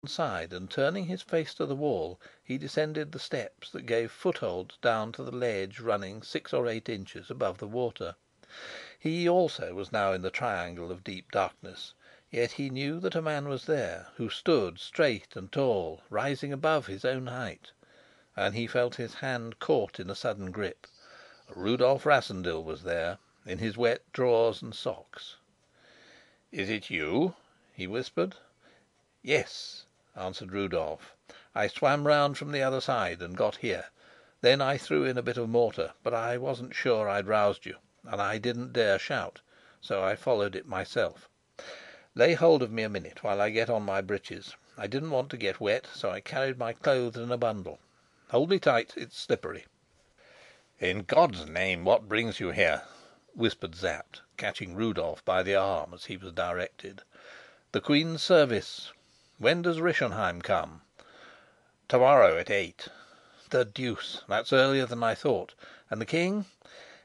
side, and turning his face to the wall, he descended the steps that gave foothold down to the ledge running 6 or 8 inches above the water. He also was now in the triangle of deep darkness, yet he knew that a man was there who stood straight and tall, rising above his own height, and he felt his hand caught in a sudden grip. Rudolf Rassendyll was there, in his wet drawers and socks. "Is it you?" he whispered. "Yes," answered Rudolf. "I swam round from the other side and got here. Then I threw in a bit of mortar, but I wasn't sure I'd roused you, and I didn't dare shout, so I followed it myself. Lay hold of me a minute while I get on my breeches. I didn't want to get wet, so I carried my clothes in a bundle. Hold me tight, it's slippery." "In God's name, what brings you here?" whispered Sapt, catching Rudolf by the arm as he was directed. "The Queen's service. When does Rischenheim come?" "To morrow at 8." "The deuce! That's earlier than I thought. And the king?"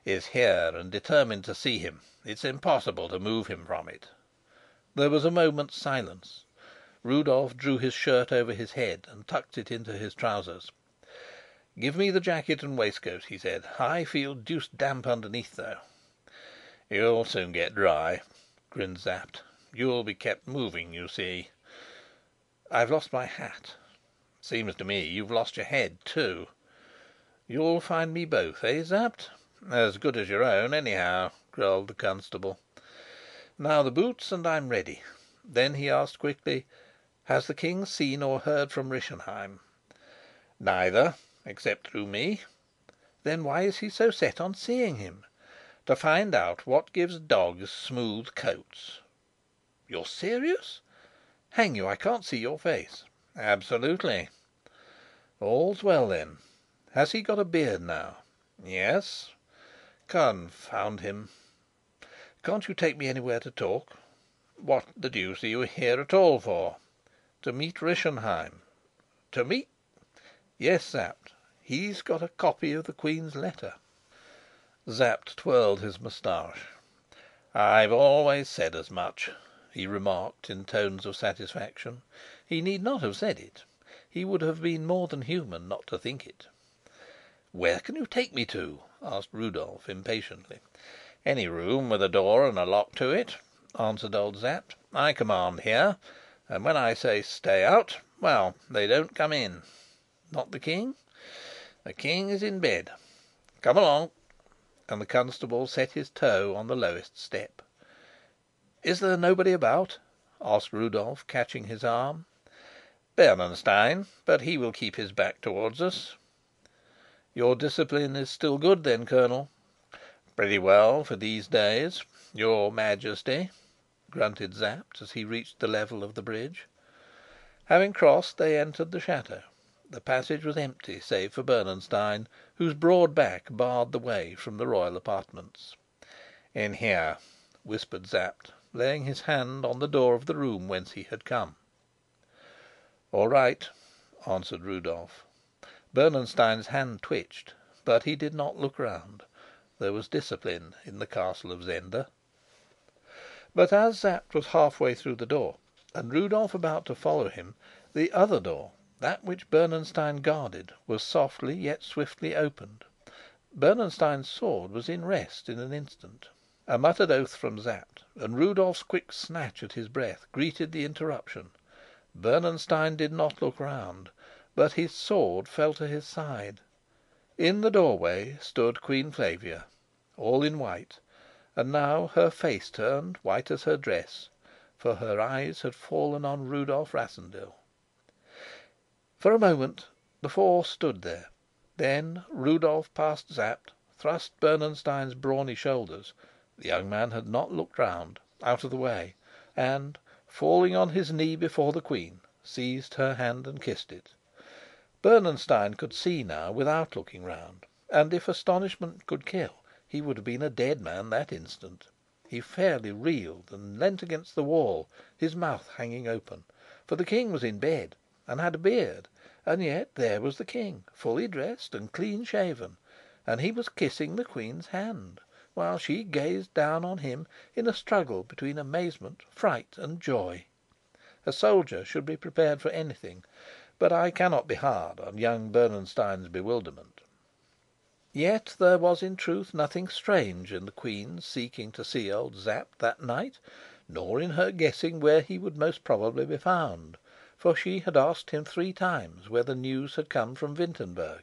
"Is here, and determined to see him. It's impossible to move him from it." There was a moment's silence. Rudolf drew his shirt over his head and tucked it into his trousers. "Give me the jacket and waistcoat," he said. "I feel deuced damp underneath, though." "You'll soon get dry," grinned Sapt. "You'll be kept moving, you see." "I've lost my hat." "Seems to me you've lost your head, too." "You'll find me both, eh, Sapt?" "As good as your own, anyhow," growled the constable. "Now the boots, and I'm ready." Then he asked quickly: "Has the king seen or heard from Rischenheim?" "Neither, except through me." "Then why is he so set on seeing him?" "To find out what gives dogs smooth coats." "You're serious? Hang you, I can't see your face." "Absolutely." "All's well, then. Has he got a beard now?" "Yes." "Confound him! Can't you take me anywhere to talk?" "What the deuce are you here at all for?" "To meet Rischenheim." "To meet?" "Yes, Sapt. He's got a copy of the Queen's letter." Sapt twirled his moustache. "I've always said as much," he remarked in tones of satisfaction. He need not have said it. He would have been more than human not to think it. "Where can you take me to?" asked Rudolf impatiently. "Any room with a door and a lock to it," answered old Sapt. "I command here, and when I say 'Stay out,' well, they don't come in." "Not the king?" "The king is in bed. Come along." And the constable set his toe on the lowest step. "Is there nobody about?" asked Rudolf, catching his arm. "Bernenstein, but he will keep his back towards us." "Your discipline is still good, then, Colonel?" "Pretty well for these days, your Majesty," grunted Sapt as he reached the level of the bridge. Having crossed, they entered the chateau. The passage was empty save for Bernenstein, whose broad back barred the way from the royal apartments. "In here," whispered Sapt, laying his hand on the door of the room whence he had come. "All right," answered Rudolf. Bernenstein's hand twitched, but he did not look round. There was discipline in the castle of Zenda. But as Sapt was half way through the door, and Rudolf about to follow him, the other door, that which Bernenstein guarded, was softly yet swiftly opened. Bernenstein's sword was in rest in an instant. A muttered oath from Sapt, and Rudolf's quick snatch at his breath, greeted the interruption. Bernenstein did not look round, but his sword fell to his side. In the doorway stood Queen Flavia, all in white, and now her face turned white as her dress, for her eyes had fallen on Rudolf Rassendyll. For a moment the four stood there. Then Rudolf passed Sapt, thrust Bernenstein's brawny shoulders the young man had not looked round out of the way, and, falling on his knee before the queen, seized her hand and kissed it. Bernenstein could see now without looking round, and if astonishment could kill, he would have been a dead man that instant. He fairly reeled and leant against the wall, his mouth hanging open, for the king was in bed and had a beard, and yet there was the king, fully dressed and clean shaven, and he was kissing the queen's hand, while she gazed down on him in a struggle between amazement, fright, and joy. A soldier should be prepared for anything, but I cannot be hard on young Bernenstein's bewilderment. Yet there was in truth nothing strange in the queen's seeking to see old Sapt that night, nor in her guessing where he would most probably be found, for she had asked him 3 times whether news had come from Wintenberg,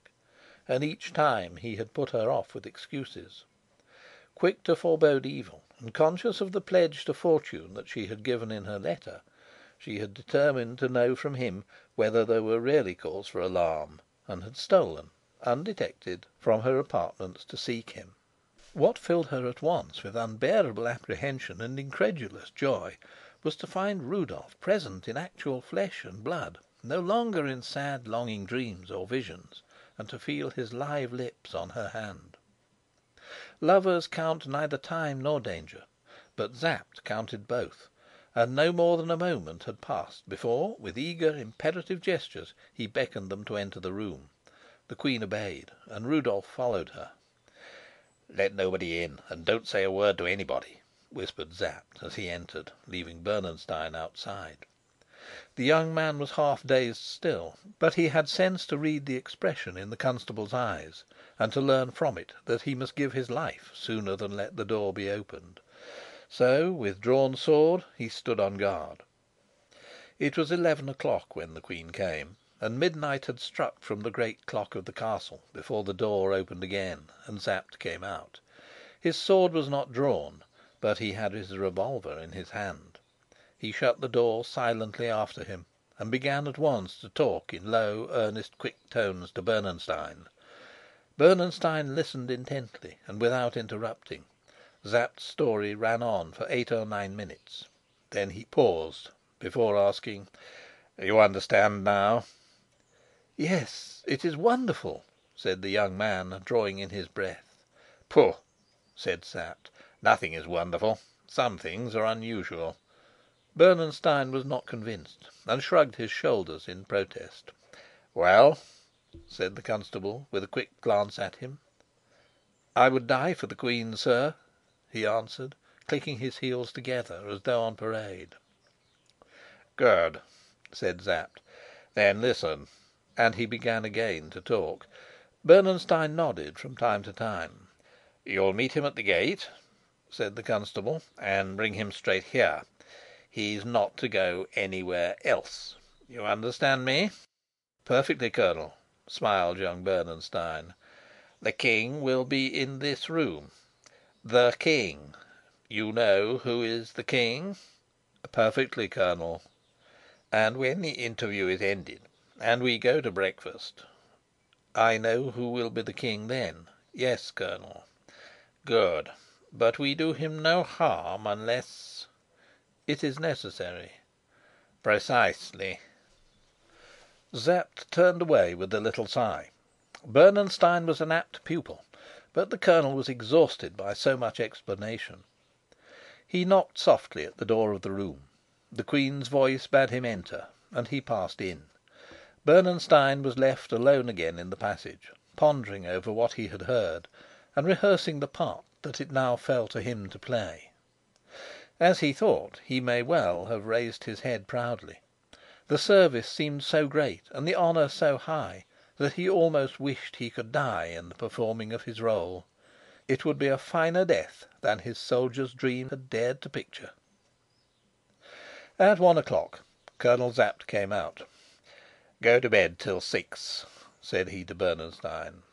and each time he had put her off with excuses. Quick to forebode evil, and conscious of the pledge to fortune that she had given in her letter, she had determined to know from him whether there were really cause for alarm, and had stolen, undetected, from her apartments to seek him. What filled her at once with unbearable apprehension and incredulous joy was to find Rudolf present in actual flesh and blood, no longer in sad longing dreams or visions, and to feel his live lips on her hand. Lovers count neither time nor danger, but Sapt counted both, and no more than a moment had passed before, with eager, imperative gestures, he beckoned them to enter the room. The queen obeyed, and Rudolf followed her. "Let nobody in, and don't say a word to anybody," whispered Sapt as he entered, leaving Bernenstein outside. The young man was half dazed still, but he had sense to read the expression in the constable's eyes, and to learn from it that he must give his life sooner than let the door be opened. So, with drawn sword, he stood on guard. It was 11 o'clock when the queen came, and midnight had struck from the great clock of the castle before the door opened again and Sapt came out. His sword was not drawn, but he had his revolver in his hand. He shut the door silently after him, and began at once to talk in low, earnest, quick tones to Bernenstein. Bernenstein listened intently and without interrupting. Sapt's story ran on for 8 or 9 minutes. Then he paused before asking: "You understand now?" "Yes, it is wonderful," said the young man, drawing in his breath. "Pooh!" said Sapt. "Nothing is wonderful. Some things are unusual." Bernenstein was not convinced, and shrugged his shoulders in protest. "Well?" said the constable, with a quick glance at him. "I would die for the queen, sir," he answered, clicking his heels together as though on parade. "Good," said Sapt. "Then listen." And he began again to talk. Bernenstein nodded from time to time. "You'll meet him at the gate," said the constable, "and bring him straight here. He's not to go anywhere else. You understand me?" "Perfectly, Colonel," smiled young Bernenstein. "The king will be in this room. The king. You know who is the king?" "Perfectly, Colonel." "And when the interview is ended, and we go to breakfast?" "I know who will be the king then. Yes, Colonel." "Good. But we do him no harm unless?" "It is necessary." "Precisely." Sapt turned away with a little sigh. Bernenstein was an apt pupil, but the colonel was exhausted by so much explanation. He knocked softly at the door of the room. The queen's voice bade him enter, and he passed in. Bernenstein was left alone again in the passage, pondering over what he had heard, and rehearsing the part that it now fell to him to play. As he thought, he may well have raised his head proudly. The service seemed so great and the honor so high that he almost wished he could die in the performing of his role. It would be a finer death than his soldier's dream had dared to picture. At 1 o'clock, Colonel Sapt came out. "Go to bed till 6," said he to Bernenstein.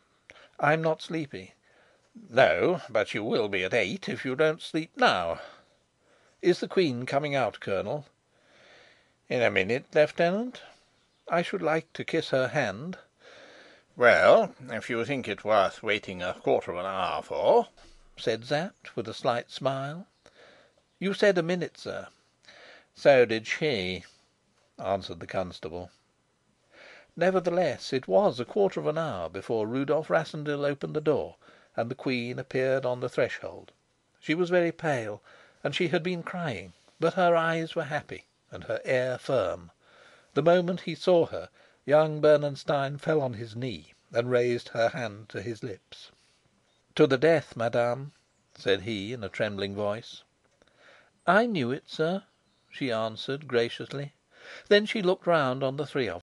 "I'm not sleepy." "No, but you will be at 8 if you don't sleep now." "Is the queen coming out, Colonel?" "In a minute, Lieutenant." "I should like to kiss her hand." "Well, if you think it worth waiting a quarter of an hour for," said Sapt, with a slight smile. "You said a minute, sir." "So did she," answered the constable. Nevertheless, it was a quarter of an hour before Rudolf Rassendyll opened the door and the queen appeared on the threshold. She was very pale, and she had been crying, but her eyes were happy and her air firm. The moment he saw her, young Bernenstein fell on his knee and raised her hand to his lips. "To the death, madame," said he in a trembling voice. "I knew it, sir," she answered graciously. Then she looked round on the three of